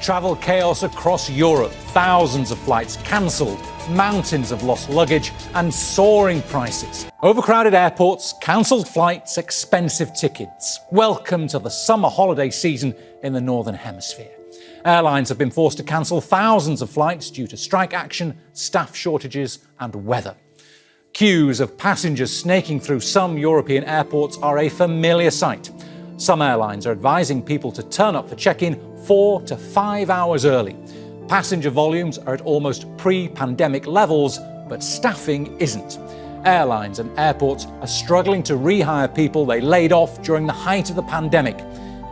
Travel chaos across Europe, thousands of flights cancelled, mountains of lost luggage and soaring prices. Overcrowded airports, cancelled flights, expensive tickets. Welcome to the summer holiday season in the Northern Hemisphere. Airlines have been forced to cancel thousands of flights due to strike action, staff shortages and weather. Queues of passengers snaking through some European airports are a familiar sight. Some airlines are advising people to turn up for check-in 4 to 5 hours early. Passenger volumes are at almost pre-pandemic levels, but staffing isn't. Airlines and airports are struggling to rehire people they laid off during the height of the pandemic,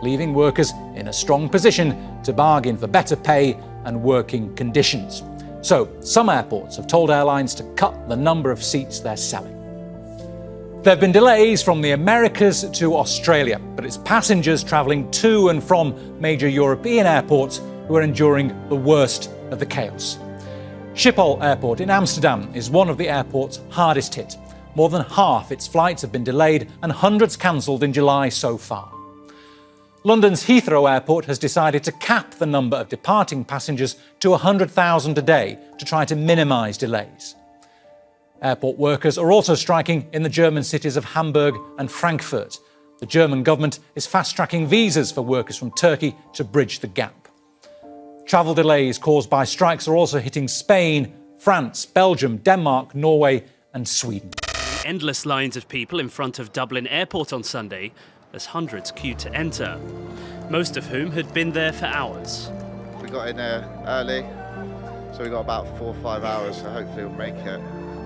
leaving workers in a strong position to bargain for better pay and working conditions. So, some airports have told airlines to cut the number of seats they're selling. There have been delays from the Americas to Australia, but it's passengers travelling to and from major European airports who are enduring the worst of the chaos. Schiphol Airport in Amsterdam is one of the airports hardest hit. More than half its flights have been delayed and hundreds cancelled in July so far. London's Heathrow Airport has decided to cap the number of departing passengers to 100,000 a day to try to minimise delays. Airport workers are also striking in the German cities of Hamburg and Frankfurt. The German government is fast-tracking visas for workers from Turkey to bridge the gap. Travel delays caused by strikes are also hitting Spain, France, Belgium, Denmark, Norway and Sweden. Endless lines of people in front of Dublin Airport on Sunday as hundreds queued to enter, most of whom had been there for hours. We got in there early, so we got about 4 or 5 hours, so hopefully we'll make it.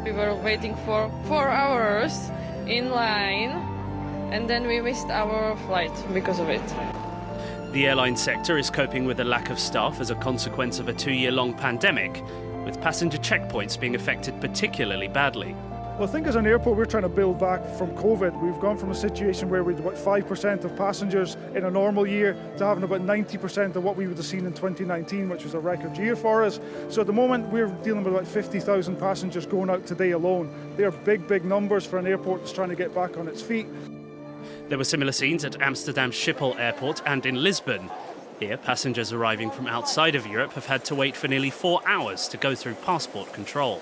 We were waiting for 4 hours in line, and then we missed our flight because of it. The airline sector is coping with a lack of staff as a consequence of a 2-year-long pandemic, with passenger checkpoints being affected particularly badly. Well, I think as an airport, we're trying to build back from COVID. We've gone from a situation where we had about 5% of passengers in a normal year to having about 90% of what we would have seen in 2019, which was a record year for us. So at the moment, we're dealing with about 50,000 passengers going out today alone. They are big, big numbers for an airport that's trying to get back on its feet. There were similar scenes at Amsterdam Schiphol Airport and in Lisbon. Here, passengers arriving from outside of Europe have had to wait for nearly 4 hours to go through passport control.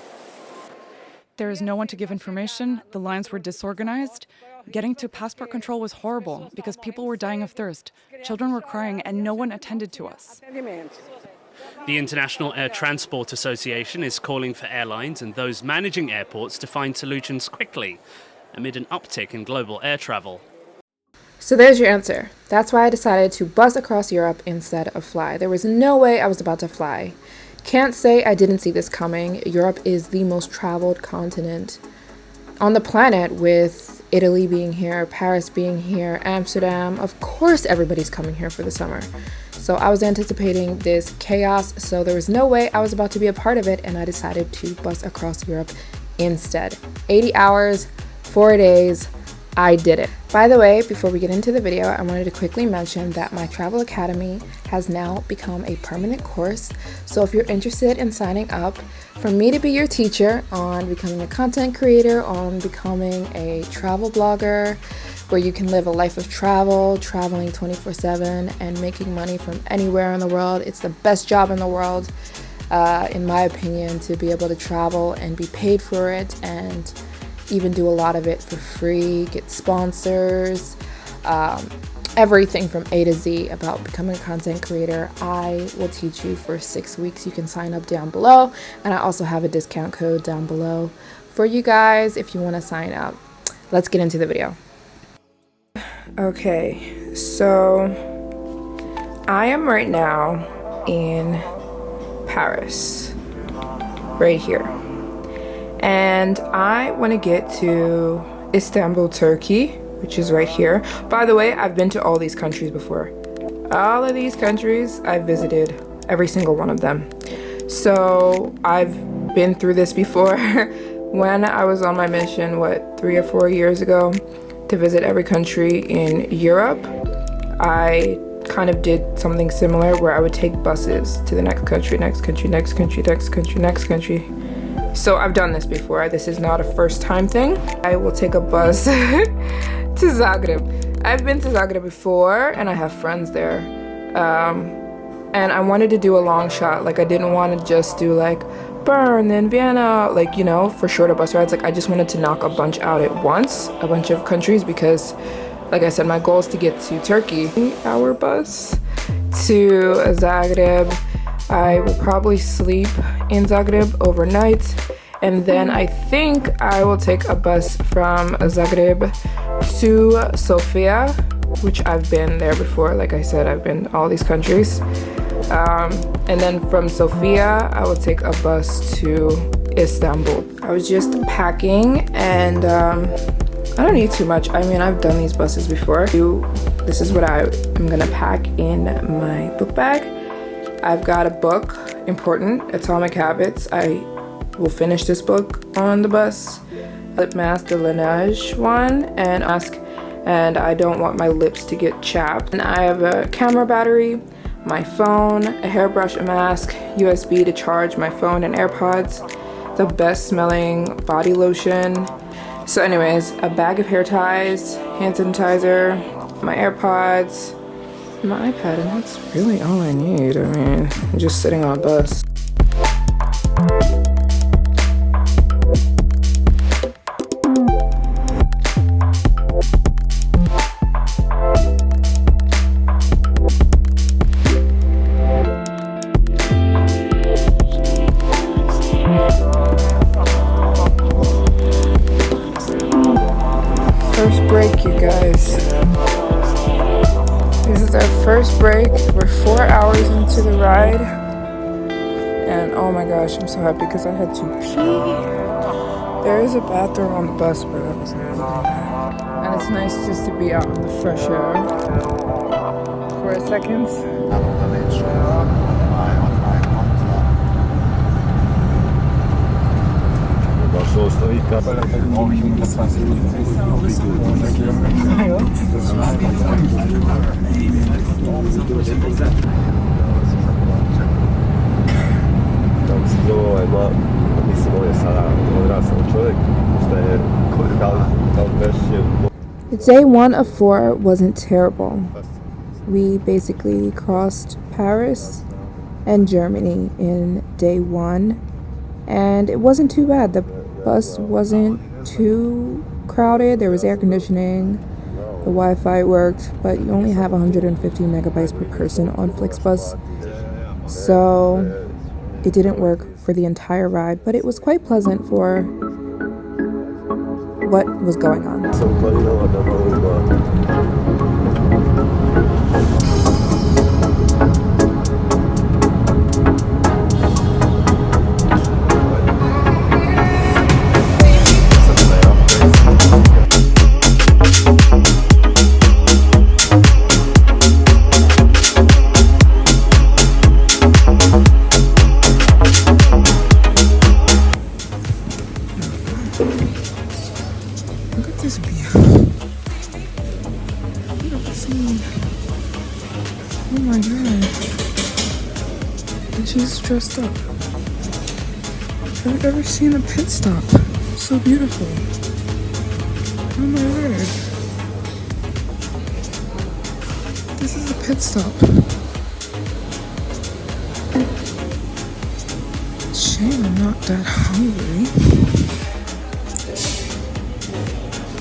There is no one to give information, the lines were disorganized. Getting to passport control was horrible because people were dying of thirst. Children were crying and no one attended to us. The International Air Transport Association is calling for airlines and those managing airports to find solutions quickly amid an uptick in global air travel. So there's your answer. That's why I decided to bus across Europe instead of fly. There was no way I was about to fly. Can't say I didn't see this coming. Europe is the most traveled continent on the planet, with Italy being here, Paris being here, Amsterdam. Of course everybody's coming here for the summer. So I was anticipating this chaos, so there was no way I was about to be a part of it, and I decided to bus across Europe instead. 80 hours, 4 days, I did it. By the way, before we get into the video, I wanted to quickly mention that my travel academy has now become a permanent course. So if you're interested in signing up for me to be your teacher on becoming a content creator, on becoming a travel blogger, where you can live a life of travel, traveling 24/7 and making money from anywhere in the world. It's the best job in the world, in my opinion, to be able to travel and be paid for it, and even do a lot of it for free, get sponsors, everything from A to Z about becoming a content creator. I will teach you for 6 weeks. You can sign up down below, and I also have a discount code down below for you guys if you want to sign up. Let's get into the video. Okay, so I am right now in Paris, right here, and I want to get to Istanbul, Turkey, which is right here. By the way, I've been to all these countries before. All of these countries, I've visited every single one of them. So I've been through this before. When I was on my mission, 3 or 4 years ago, to visit every country in Europe, I kind of did something similar where I would take buses to the next country, next country, next country, next country, next country. So I've done this before. This is not a first time thing. I will take a bus to Zagreb. I've been to Zagreb before and I have friends there. And I wanted to do a long shot. Like, I didn't want to just do like Bern, then Vienna, like, you know, for shorter bus rides. Like, I just wanted to knock a bunch out at once, a bunch of countries, because like I said, my goal is to get to Turkey. 8-hour bus to Zagreb. I will probably sleep in Zagreb overnight, and then I think I will take a bus from Zagreb to Sofia, which I've been there before. Like I said, I've been all these countries. And then from Sofia, I will take a bus to Istanbul. I was just packing, and I don't need too much. I mean, I've done these buses before. This is what I'm gonna pack in my book bag. I've got a book, important, Atomic Habits. I will finish this book on the bus. Lip mask, the Laneige one, and I don't want my lips to get chapped. And I have a camera battery, my phone, a hairbrush, a mask, USB to charge my phone and AirPods, the best smelling body lotion. So anyways, a bag of hair ties, hand sanitizer, my AirPods, my iPad, and that's really all I need. I mean, I'm just sitting on a bus. First break, you guys. This is our first break. We're 4 hours into the ride, and oh my gosh, I'm so happy because I had to pee. There is a bathroom on the bus, but I was not. And it's nice just to be out in the fresh air for a second. Day 1 of 4 wasn't terrible. We basically crossed Paris and Germany in day 1, and it wasn't too bad. The bus wasn't too crowded. There was air conditioning, the Wi-Fi worked, but you only have 150 megabytes per person on Flixbus, so it didn't work for the entire ride, but it was quite pleasant for what was going on. Oh my god. And she's dressed up. Have you ever seen a pit stop? So beautiful. Oh my word. This is a pit stop. Shame I'm not that hungry.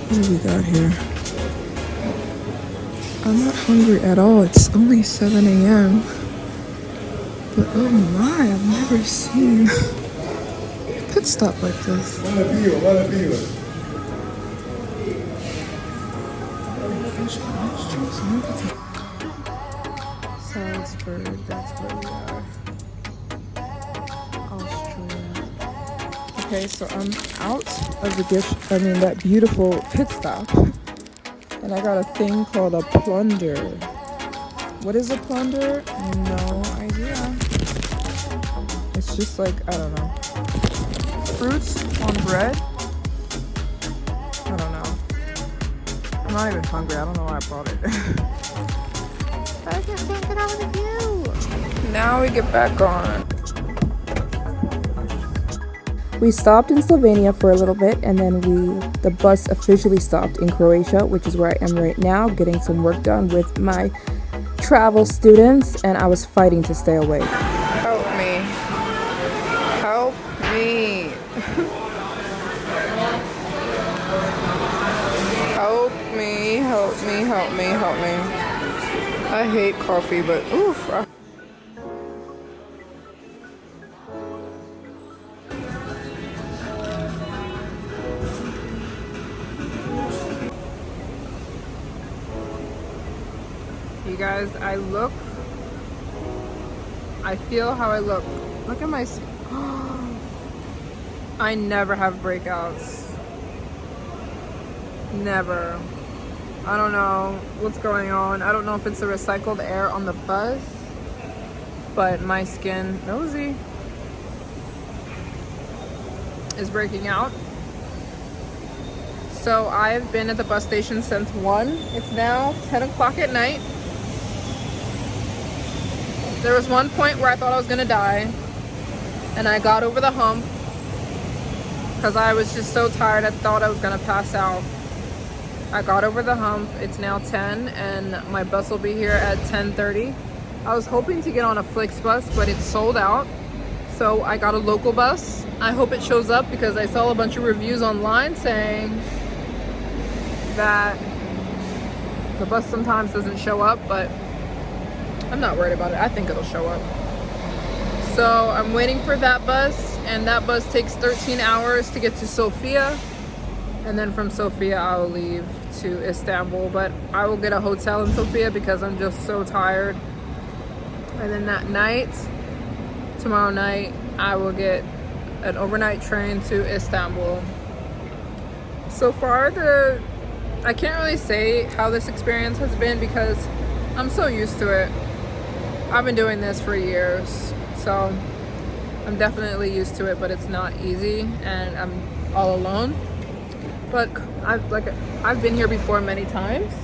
What do we got here? I'm not hungry at all. It's only 7 a.m. But oh my, I've never seen a pit stop like this. Salzburg, that's where we are. Austria. Okay, so I'm out of that beautiful pit stop. And I got a thing called a plunder. What is a plunder? No idea. It's just like, I don't know. Fruits on bread? I don't know. I'm not even hungry. I don't know why I bought it. I can't take it out with you. Now we get back on. We stopped in Slovenia for a little bit, and then the bus officially stopped in Croatia, which is where I am right now, getting some work done with my travel students, and I was fighting to stay awake. Help me. Help me. Help me, help me, help me, help me. I hate coffee, but oof. You guys, I feel how I look. Look at my, I never have breakouts. Never. I don't know what's going on. I don't know if it's the recycled air on the bus, but my skin, nosy, is breaking out. So I've been at the bus station since 1. It's now 10 o'clock at night. There was one point where I thought I was gonna die, and I got over the hump because I was just so tired. I thought I was gonna pass out. I got over the hump. It's now 10 and my bus will be here at 10:30. I was hoping to get on a Flixbus, but it's sold out. So I got a local bus. I hope it shows up because I saw a bunch of reviews online saying that the bus sometimes doesn't show up, but I'm not worried about it. I think it'll show up. So I'm waiting for that bus, and that bus takes 13 hours to get to Sofia. And then from Sofia, I'll leave to Istanbul, but I will get a hotel in Sofia because I'm just so tired. And then that night, tomorrow night, I will get an overnight train to Istanbul. So far, I can't really say how this experience has been because I'm so used to it. I've been doing this for years, so I'm definitely used to it, but it's not easy, and I'm all alone. But I've been here before many times,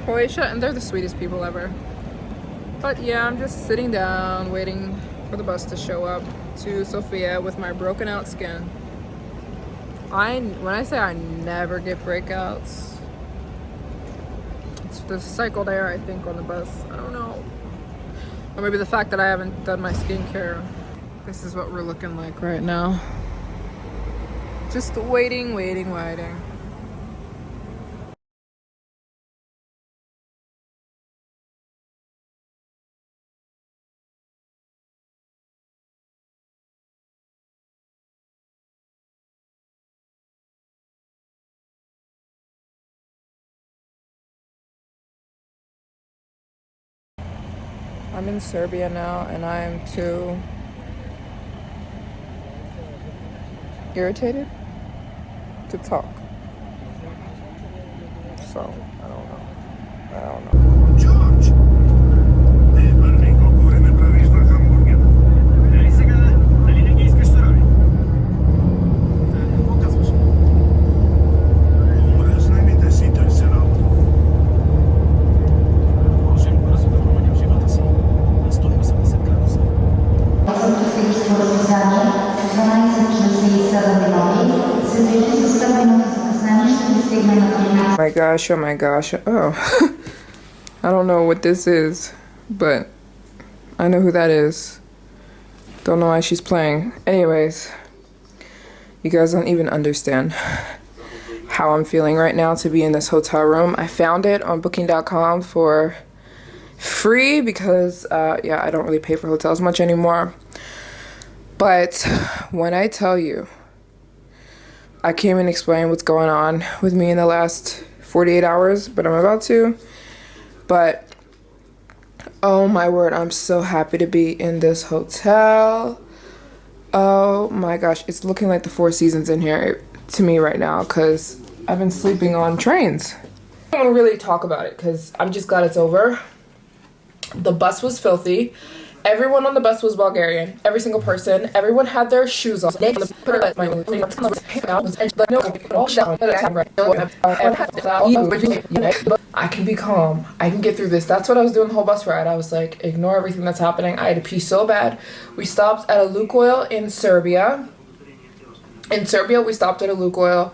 Croatia, and they're the sweetest people ever. But yeah, I'm just sitting down, waiting for the bus to show up to Sofia with my broken out skin. When I say I never get breakouts, it's the cycled air, I think, on the bus. I don't know. Or maybe the fact that I haven't done my skincare. This is what we're looking like right now. Just waiting. I'm in Serbia now, and I am too irritated to talk. So, I don't know. George! Oh my gosh. Oh. I don't know what this is, but I know who that is. Don't know why she's playing. Anyways, you guys don't even understand how I'm feeling right now to be in this hotel room. I found it on booking.com for free because, yeah, I don't really pay for hotels much anymore. But when I tell you, I can't even explain what's going on with me in the last 48 hours, but I'm about to. But oh my word, I'm so happy to be in this hotel. Oh my gosh, it's looking like the Four Seasons in here to me right now because I've been sleeping on trains. I don't want to really talk about it because I'm just glad it's over. The bus was filthy. Everyone on the bus was Bulgarian. Every single person. Everyone had their shoes on. I can be calm. I can get through this. That's what I was doing the whole bus ride. I was like, ignore everything that's happening. I had to pee so bad. We stopped at a Lukoil in Serbia. In Serbia, we stopped at a Lukoil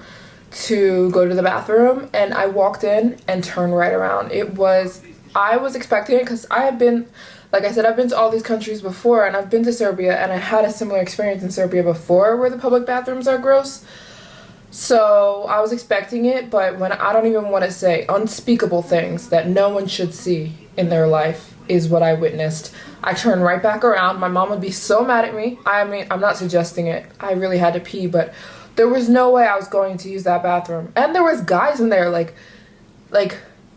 to go to the bathroom, and I walked in and turned right around. I was expecting it because I had been, like I said, I've been to all these countries before, and I've been to Serbia, and I had a similar experience in Serbia before where the public bathrooms are gross. So I was expecting it, but when I don't even want to say unspeakable things that no one should see in their life is what I witnessed. I turned right back around. My mom would be so mad at me. I mean, I'm not suggesting it. I really had to pee, but there was no way I was going to use that bathroom. And there was guys in there, like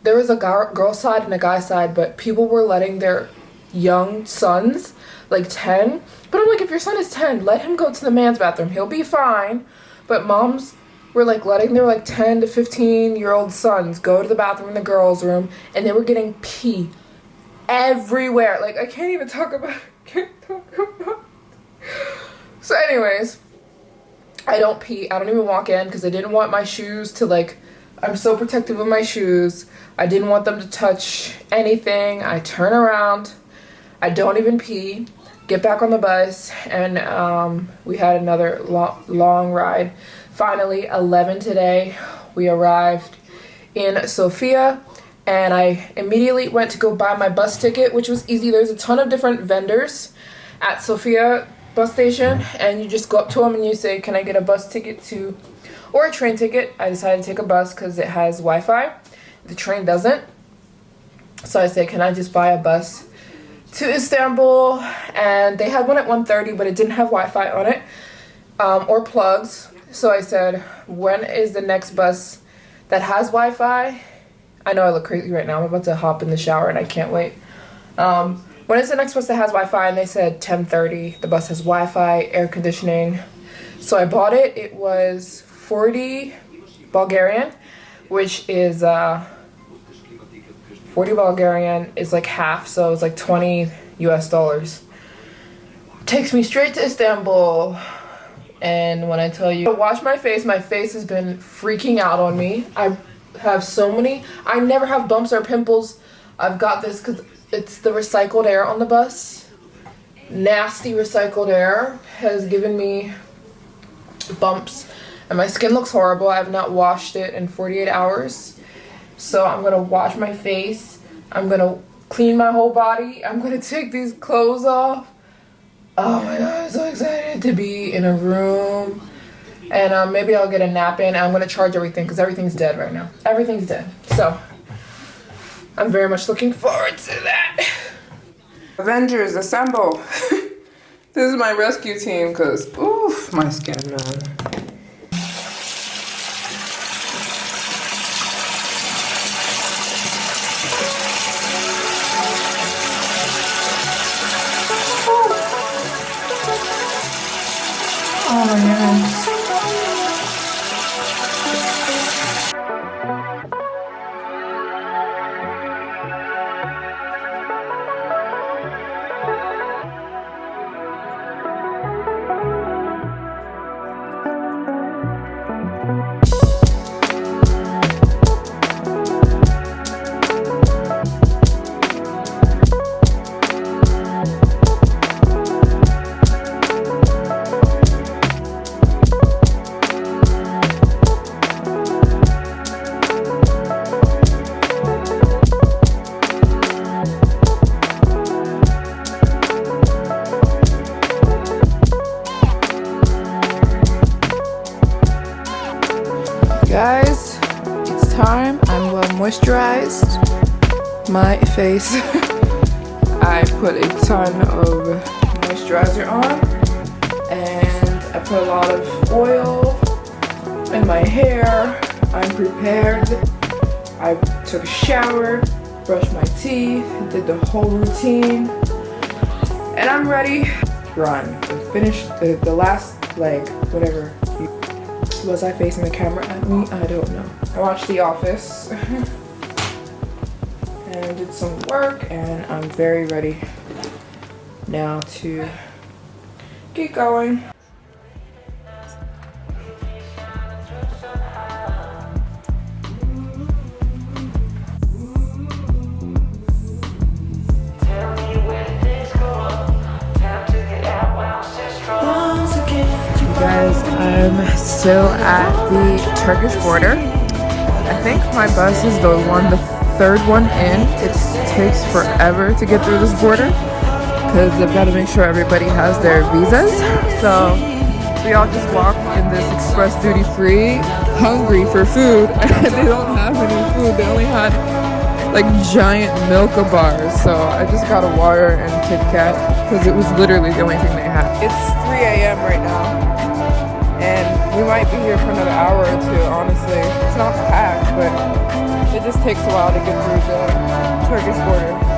there was a girl side and a guy side, but people were letting their young sons, like 10. But I'm like, if your son is 10, let him go to the man's bathroom. He'll be fine. But moms were like letting their like 10 to 15-year-old sons go to the bathroom in the girls' room, and they were getting pee everywhere. Like, I can't even talk about it. So anyways, I don't pee. I don't even walk in because I didn't want my shoes to like, I'm so protective of my shoes. I didn't want them to touch anything. I turn around. I don't even pee. Get back on the bus, and we had another long ride. Finally, 11 today, we arrived in Sofia, and I immediately went to go buy my bus ticket, which was easy. There's a ton of different vendors at Sofia bus station, and you just go up to them and you say, can I get a bus ticket to, or a train ticket? I decided to take a bus because it has Wi-Fi. The train doesn't. So I said, can I just buy a bus to Istanbul? And they had one at 1:30, but it didn't have Wi-Fi on it, or plugs. So I said, when is the next bus that has Wi-Fi? I know I look crazy right now. I'm about to hop in the shower and I can't wait. When is the next bus that has Wi-Fi? And they said 10:30. The bus has Wi-Fi, air conditioning. So I bought it. It was 40 Bulgarian, which is 40 Bulgarian is like half, so it's like $20 US. Takes me straight to Istanbul. And when I tell you, wash my face has been freaking out on me. I have so many, I never have bumps or pimples. I've got this because it's the recycled air on the bus. Nasty recycled air has given me bumps, and my skin looks horrible. I have not washed it in 48 hours. So I'm gonna wash my face. I'm gonna clean my whole body. I'm gonna take these clothes off. Oh my god, I'm so excited to be in a room. And maybe I'll get a nap in. I'm gonna charge everything because everything's dead right now. Everything's dead. So I'm very much looking forward to that. Avengers, assemble. This is my rescue team because, oof, my skin, man. Oh my goodness. Guys, time. I'm well moisturized. My face, I put a ton of moisturizer on, and I put a lot of oil in my hair. I'm prepared. I took a shower, brushed my teeth, did the whole routine, and I'm ready to run. I finished the last leg, whatever. Was I facing the camera at me? I don't know. I watched The Office and did some work, and I'm very ready now to get going. Guys, I'm still at the Turkish border. I think my bus is the third one in. It takes forever to get through this border because they've got to make sure everybody has their visas. So we all just walk in this express duty free, hungry for food, and they don't have any food. They only had like giant Milka bars. So I just got a water and Kit Kat because it was literally the only thing they had. It's 3 a.m. right now. And we might be here for another hour or two, honestly. It's not packed, but it just takes a while to get through the Turkish border.